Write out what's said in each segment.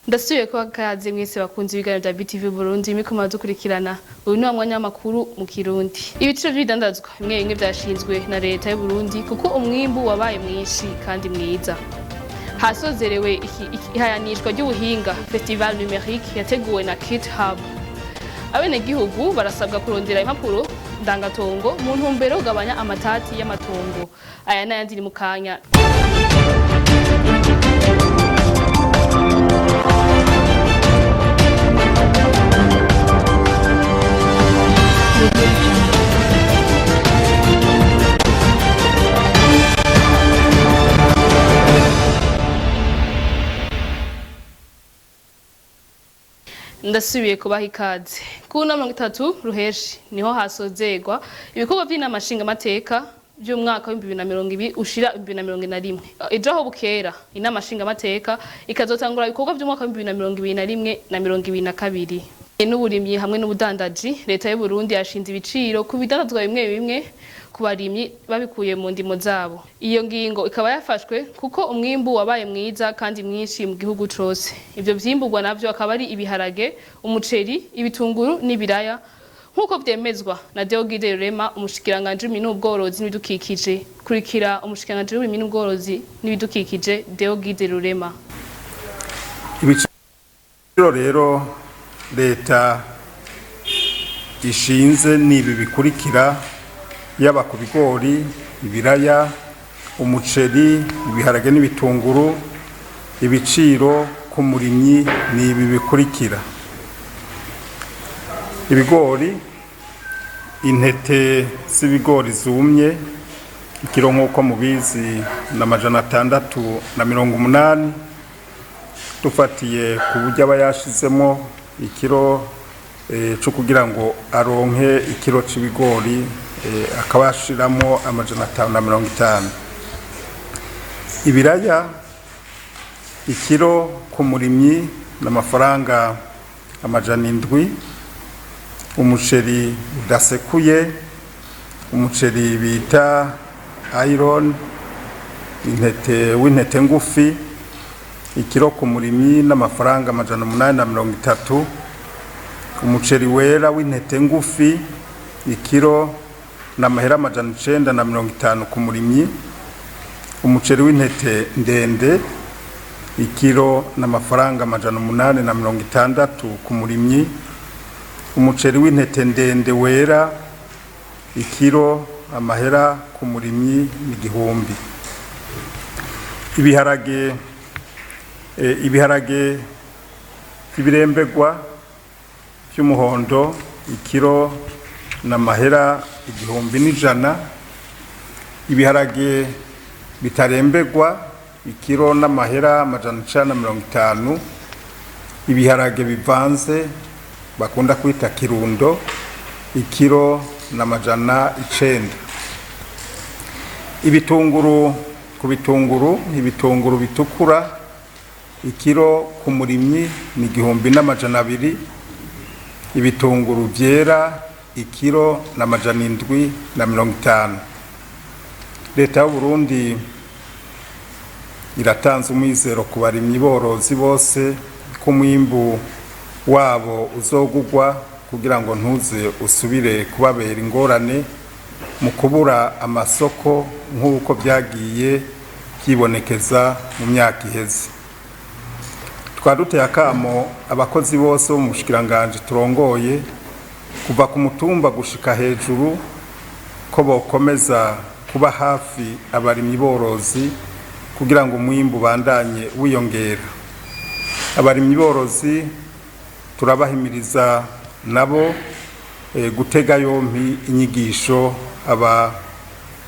Ndasubiye ko akaze mwese bakunze ibiganiro bya BTV Burundi mikoma dukurikirana uyu ni mwanya w'amakuru mu Kirundi. Ibiciro by'ibidandazwa bimwe bimwe byashinzwe na leta y'u Burundi kuko umwimbu wabaye mwinshi kandi mwiza. Hasozerewe ihayanishwa ry'ubuhinga Festival Numérique yateguwe na Kit Hub. Abenegihugu barasabwa kurondera impapuro ndangatongo mu ntumbero yo kugabanya amatati y'amatongo. Aya n'ayandi ni mu kanya. Ndasubiye kubaha ikaze. Ku nama 3 ruheshi niho hasozegwa ibikorwa by'inama nshingamateka by'umwaka wa 2020 ushira 2021. Ejo aho bukera inama nshingamateka ikazotangura ibikorwa by'umwaka wa 2021 na 2022. N'uburimyi hamwe n'ubudandaji leta y'u Burundi yashinze ibiciro ku bidandazwa bimwe bimwe ku barimyi babikuye mu ndimo zabo. Iyo ngingo ikaba yafashwe kuko umwimbu wabaye mwiza kandi mwinshi mu gihugu cose. Ivyo vyimburwa navyo akaba ari ibiharage, umuceri, ibitunguru n'ibiraya nkuko vyemezwa na Deogide Rurema umushikiranganje n'ubworozi n'ibidukikije. Kurikira umushikiranganje n'ubworozi n'ibidukikije Deogide Rurema. Ibiciro rero leta ishinze nibi bikurikira yaba ku bigori, ibiraya, umuceri, ibiharage n'ibitunguru. Ibiciro ku murimyi nibi bikurikira: ibigori, intete z'ibigori zumye ikiro nk'uko mubizi na 680. Dufatiye ku buryo abayashizemo ikiro cyo kugira ngo aronke ikiro c'ibigori akabashiramo 550. Ibiraya ikiro ku murimyi n'amafaranga 700. Umuceri udasekuye, umuceri bita iron, w'intete ngufi ikiro ku murimyi n'amafaranga 830. Umuceri wera w'intete ngufi ikiro n'amahera 950 ku murimyi. Umuceri w'intete ndende ikiro n'amafaranga 860 ku murimyi. Umuceri w'intete ndende wera ikiro amahera ku murimyi n'igihumbi. Ibiharage ibirembegwa by'umuhondo ikiro n'amahera 1100. Ibiharage bitarembegwa ikiro n'amahera 950. Ibiharage bivanze bakunda kwita kirundo ikiro n'900. Ibitunguru ku ibitunguru bitukura ikiro ku murimyi ni 1200. Ibitunguru byera ikiro na 750. Leta y'u Burundi iratanze umwizero ku barimyi borozi bose ko mwimbu wabo uzogugwa kugira ngo ntuze usubire kubabera ingorane mu kubura amasoko nk'uko byagiye byibonekeza mu myaka iheze. Twaduteye akamo abakozi bose bo mu bushikiranganje turongoye kuva ku mutumba gushika hejuru ko bokomeza kuba hafi abarimyi borozi kugira ngo umwimbu bandanye wiyongera. Abarimyi borozi turabahimiriza nabo gutega yompi inyigisho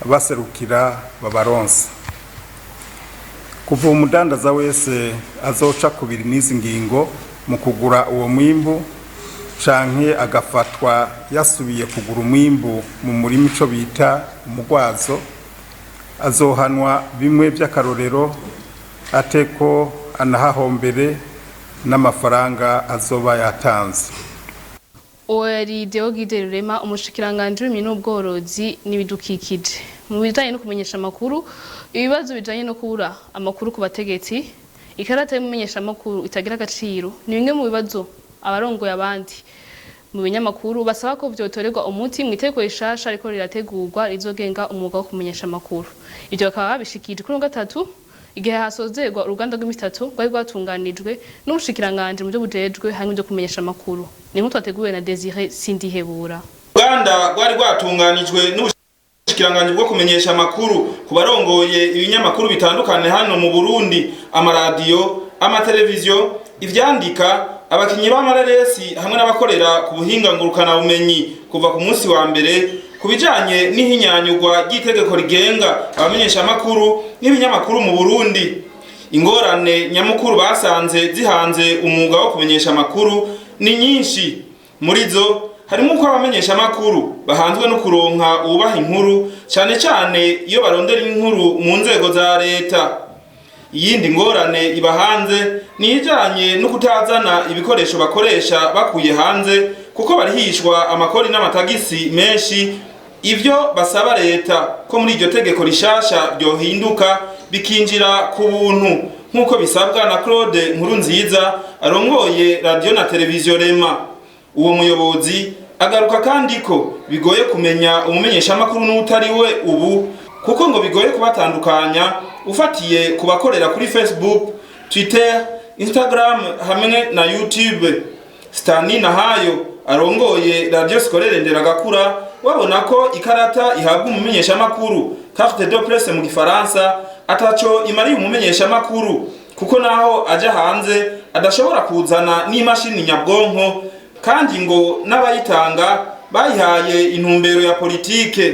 baserukira babaronsa. Kuva umudandaza wese azoca kubiri n'izi ngingo mu kugura uwo mwimbu canke agafatwa yasubiye kugura umwimbu mu murima ico bita umugwazo azohanwa bimwe by'akarorero ateko anahahombere n'amafaranga azoba yatanze. Oeri Deogide Rurema umushikiranganje n'ubworozi n'ibidukikije. Mu bijanye no kumenyesha amakuru ibibazo bijanye no kubura amakuru ku bategetsi ikarata y'umumenyeshamakuru itagira agaciro ni bimwe mu bibazo abarongoye abandi mu binyamakuru basaba ko vyotorerwa umuti mu itegeko rishasha ariko rirategurwa rizogenga umwuga wo kumenyesha amakuru. Ivyo bakaba babishikije kuri gatatu igihe hasozerwa uruganda rw'imitatu rwari rwatunganijwe n'ubushikiranganje mu byo bujejwe hamwe byo kumenyesha amakuru. Ni nko twateguwe na Desire Sindihebura. Uruganda rwari rwatunganijwe n'ubushikiranganje bwo kumenyesha amakuru ku barongoye ibinyamakuru bitandukanye hano mu Burundi, amaradiyo, amateleviziyo, ivyandika, abakinyi b'amareresi hamwe n'abakorera ku buhinga ngurukana bumenyi kuva ku munsi wa mbere kubijanye n'ihinyanyurwa ry'itegeko rigenga abamenyesha amakuru n'ibinyamakuru mu Burundi. Ingorane nyamukuru basanze zihanze umwuga wo kumenyesha amakuru ni nyinshi. Muri zo harimo uko abamenyesha amakuru bahanzwe no kuronka ubaha inkuru cyane cyane iyo barondera inkuru mu nzego za leta. Iyindi ngorane ibahanze ni ijanye no kutazana ibikoresho bakoresha bakuye hanze kuko barihishwa amakori n'amatagisi menshi. Ivyo basaba leta ko muri iryo tegeko rishasha ryohinduka bikinjira ku buntu nk'uko bisabwa na Claude Nkurunziza arongoye radio na televiziyo Rema. Uwo muyobozi agaruka kandi ko bigoye kumenya umumenyesha amakuru n'utari we ubu kuko ngo bigoye kubatandukanya ufatiye kubakorera kuri Facebook, Twitter, Instagram hamwe na YouTube. Stani Nahayo arongoye radio Scolaire Nderagakura wabona ko ikarata ihabwa umumenyesha amakuru carte de presse mu Gifaransa ataco imari umumenyesha amakuru kuko naho aja hanze adashobora kuzana n'imashini nyabwonko kandi ngo n'abayitanga bayihaye intumbero ya politike.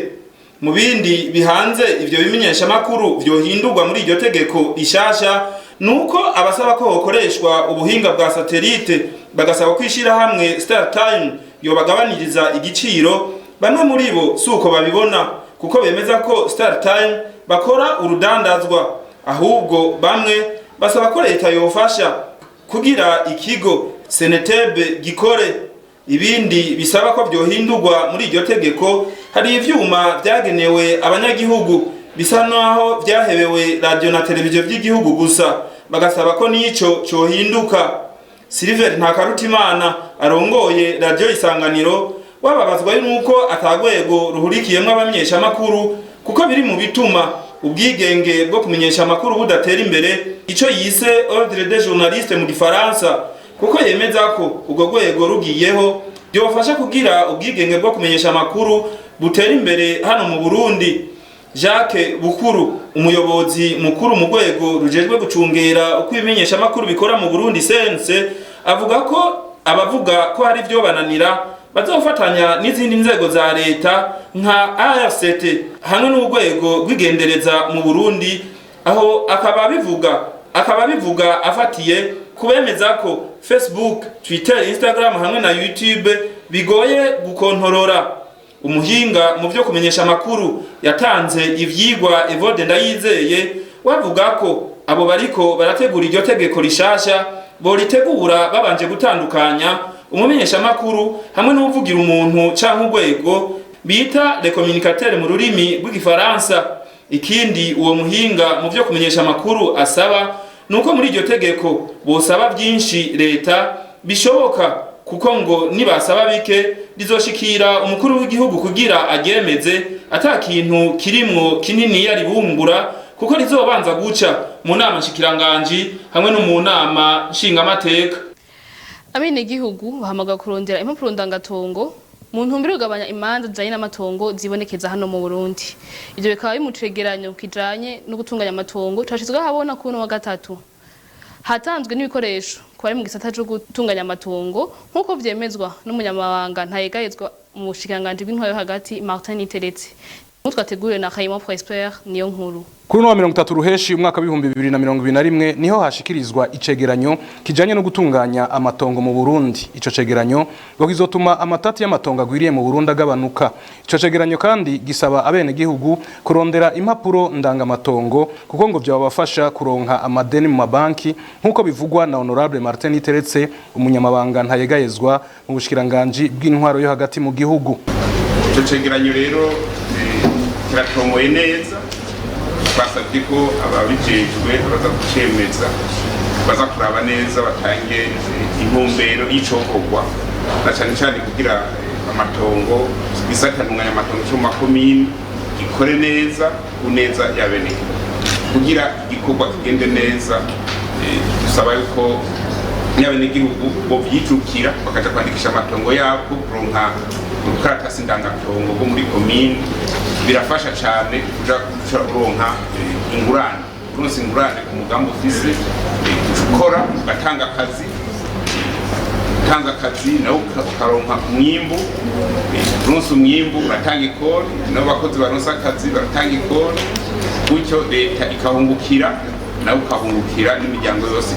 Mu bindi bihanze ivyo bimenyesha amakuru vyohindurwa muri iryo tegeko rishasha nuko abasaba ko hokoreshwa ubuhinga bwa satellite bagasaba kwishira hamwe Star Time yobagabaniriza igiciro. Bamwe muri bo suko babibona kuko bemeza ko Star Time bakora urudandazwa, ahubwo bamwe basaba ko leta yofasha kugira ikigo Senetebe gikore. Ibindi bisaba ko vyohindurwa muri iryo tegeko hari ivyuma vyagenewe abanyagihugu bisa naho vyahebewe radio na televiziyo vy'igihugu gusa, bagasaba ko nico cohinduka. Silver Ntakarutimana arongoye radio Isanganiro wababazwa nuko atagwego ruhurikiyemwe abamenyesha amakuru kuko biri mu bituma ubwigenge bwo kumenyesha amakuru budatera imbere, ico yise ordre des journalistes mu Gifaransa, kuko yemeza ko ubwo gwego rugiyeho byofasha kugira ubwigenge bwo kumenyesha amakuru butera imbere hano mu Burundi. Jacques Bukuru umuyobozi mukuru mu gwego rujejwe gucungera uko ibimenyesha amakuru bikora mu Burundi sense avuga ko abavuga ko hari byo bananira bazofatanya n'izindi nzego za leta nka ARCT hamwe n'urwego rw'igendereza mu Burundi, aho akaba bivuga afatiye kubemeza ko Facebook, Twitter, Instagram hamwe na YouTube bigoye gukontorora. Umuhinga mu byo kumenyesha amakuru yatanze ivyigwa Evode Ndayizeye wavuga ko abo bariko barategura iryo tegeko rishasha boritegura babanje gutandukanya umumenyesha amakuru hamwe n'uvugira umuntu canke urwego bita les communicateurs mu rurimi rw'igifaransa. Ikindi uwo muhinga mu byo kumenyesha amakuru asaba nuko muri iryo tegeko bosaba byinshi leta bishoboka kuko ngo nibasaba bike rizoshikira umukuru w'igihugu kugira agemeze atakintu kirimwo kinini yari bumbura kuko rizobanza guca mu nama nshikiranganje hamwe no mu nama nshingamateka. Abene gihugu bahamaga kurondera impapuro ndangatongo mu ntumbero yo kugabanya imanza zijanye n'amatongo zibonekeza hano mu Burundi. Ivyo bikaba bimucegeranyo kijanye no gutunganya amatongo cashizwe habona kuno wa gatatu. Hatanzwe n'ibikoresho kwari mu gisata cyo gutunganya amatongo nkuko vyemezwa n'umunyamabanga ntayegayezwa mu bushikanganje bw'intwaro hagati Martin Teretse. Mutwateguriwe na Kayimo Prosper niyo nkuru. Kuri no 30 ruheshi umwaka wa 2021 niho hashikirizwa icegeranyo kijanye no gutunganya amatongo mu Burundi. Ico cegeranyo ngo kizotuma amatati y'amatongo agwiriye mu Burundi agabanuka. Ico cegeranyo kandi gisaba abene gihugu kurondera impapuro ndangamatongo kuko ngo byabafasha kuronka amadeni mu mabanki nkuko bivugwa na Honorable Martin Teretse umunyamabanga ntayegayezwa mu bushikiranganje bw'intwaro yo hagati mu gihugu. Ico cegeranyo rero kiratomoye neza, basabye ko ababijejwe baza gucemeza baza kuraba neza batange intumbero y'icokorwa na cyane cyane kugira amatongo bisatantunganya amatongo cyo makomine ikore neza kuneza yabeneke kugira igikorwa kigende neza dusaba yuko n'abenegihugu bo byicukira bakaja kwandikisha amatongo yabo kuronka urukaratasi ndangatongo bwo muri komine birafasha cyane kuja kuronka ingurane kuronsa ingurane ku mugambi ufise ukora ugatanga akazi nawe ukaronka umwimbu uronsa umwimbu uratanga ikori nabo bakozi baronsa akazi baratanga ikori gutyo leta ikahungukira nawe ukahungukira n'imiryango yose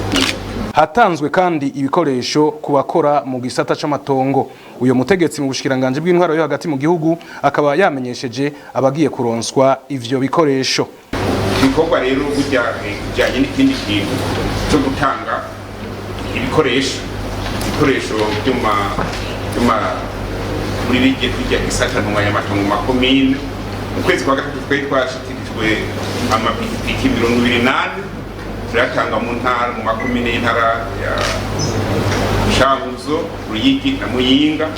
hatanzwe kandi ibikoresho ku bakora mu gisata c'amatongo uyo mutegetsi mu bushikiranganje bw'intwaro yo hagati mu gihugu akaba yamenyesheje abagiye kuronswa ivyo bikoresho ibikorwa rero bijyanye n'ikindi kintu cyo gutanga ibikoresho muri bijya gisata ntunganya amatongo makomine mu kwezi kwa gatatu twari twashikirijwe amapikipiki 28 turatanga mu ntara mu makomine y'intara ya Shanguzo, Ruyigi na Muyinga.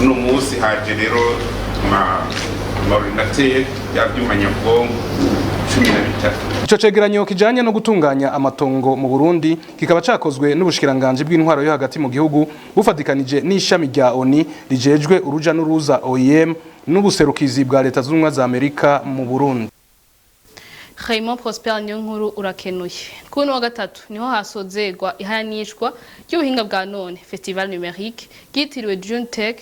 Uno munsi haje rero ordinateur yavyuma nyabwongo 13. Ico cegeranyo kijanye no gutunganya amatongo mu Burundi kikaba cakozwe n'ubushikiranganje bw'intwaro yo hagati mu gihugu bufatikanije n'ishami rya ONU rijejwe uruja n'uruza OIM n'ubuserukizi bwa leta z'ubumwe za Amerika mu Burundi. Raymond Prosper Nyonkuru urakenuye. Kuno wa gatatu niho hasozegwa ihanishwa ry'ubuhinga bwa none Festival Numérique ryitiriwe June Tech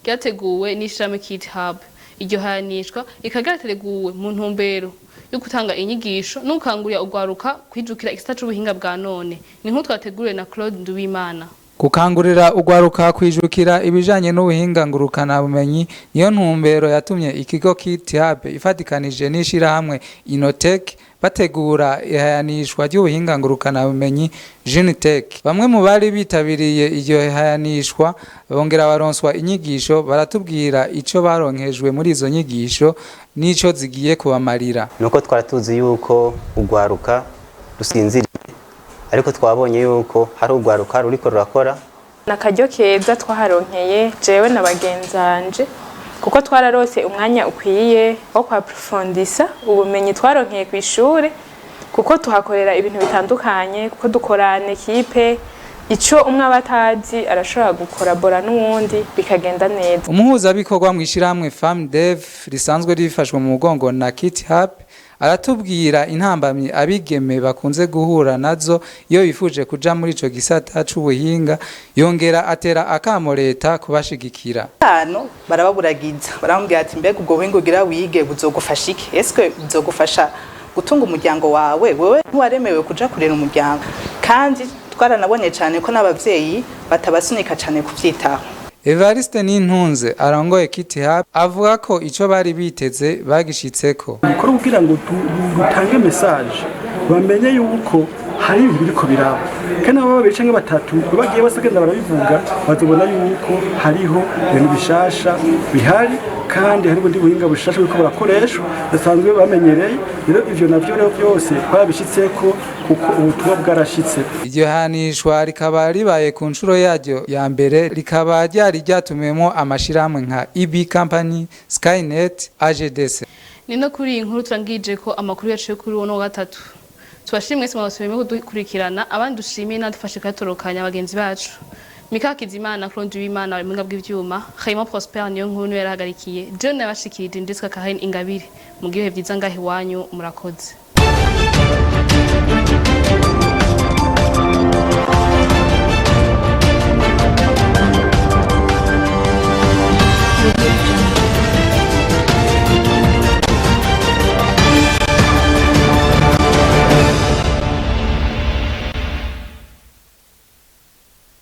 ryateguwe n'ishami Kit Hub. Iryo hanishwa ikagarateguwe mu ntumbero yo gutanga inyigisho n'ukangurira ugwaruka kwijukira igisata c'ubuhinga bwa none. Ni nko twateguriwe na Claude Nduwimana. Gukangurira ugwaruka kwijukira ibijanye n'ubuhinga ngurukana bumenyi niyo ntumbero yatumye ikigo Kit Hub ifatikanije n'ishira hamwe Innotech bategura ihayanishwa ry'ubuhinga ngurukana bumenyi June Tech. Bamwe mu bari bitabiriye iryo hayanishwa bongera baronswa inyigisho baratubwira ico baronkejwe muri izo nyigisho nico zigiye kubamarira. Nuko twaratuzi yuko ugwaruka rusinziriye ariko twabonye yuko hari ugwaruka ruriko rurakora nakaryo keza twaharonkeye jewe na bagenzanje kuko twararose umwanya ukwiye wo kwa profondisa ubumenyi twaronkeye ku ishure kuko tuhakorera ibintu bitandukanye kuko dukorana equipe ico umwe abatazi arashobora gukorabora n'uwundi bikagenda neza. Umuhuza bikorwa mu ishiramwe FAMDEV risanzwe rifashwe mu mugongo na Kit Hub aratubwira intambamyi abigeme bakunze guhura nazo iyo bifuje kuja muri ico gisata c'ubuhinga yongera atera akamo leta kubashigikira. Hano barababuragiza barambwira ati mbega ubwo buhinga ugira wige buzogufasha iki? Eske buzogufasha gutunga umuryango wawe wewe ntiwaremewe kuja kurera umuryango kandi twaranabonye cyane ko n'abavyeyi batabasunika cyane kuvyitaho. Evariste Nintunze arangoye Kit Hub avuga ko ico bari biteze bagishitseko. Mukuru kugira ngo dutange message bamenye yuko hari ibintu biriko biraba. Kana baba bicange batatu bagiye basagenda barabivuga bazobona yuko hariho ibintu bishasha bihari kandi hari ubundi buhinga bushasha buriko burakoreshwa basanzwe bamenyereye rero ivyo navyo rero byose twabishitseko kuko ubutumwa bwarashitse. Iryo hanishwa rikaba ribaye ku nshuro yaryo ya mbere rikaba ryari ryatumwemo amashiramwe nka EB Company, Skynet, AGDC. Nino kuri inkuru turangije ko amakuru yacu kuri uno gatatu. Tubashimwe mwese mwasubiyemo kudukurikirana abandi dushimiye nadufashe katorokanya abagenzi bacu. Mika Kizimana Claude Wimana ari munga bw'ivyuma Raymond Prosper niyo nkuru yarahagarikiye John yabashikirije ndetse Kahine Ingabire mu gihe vyiza ngahe wanyu murakoze.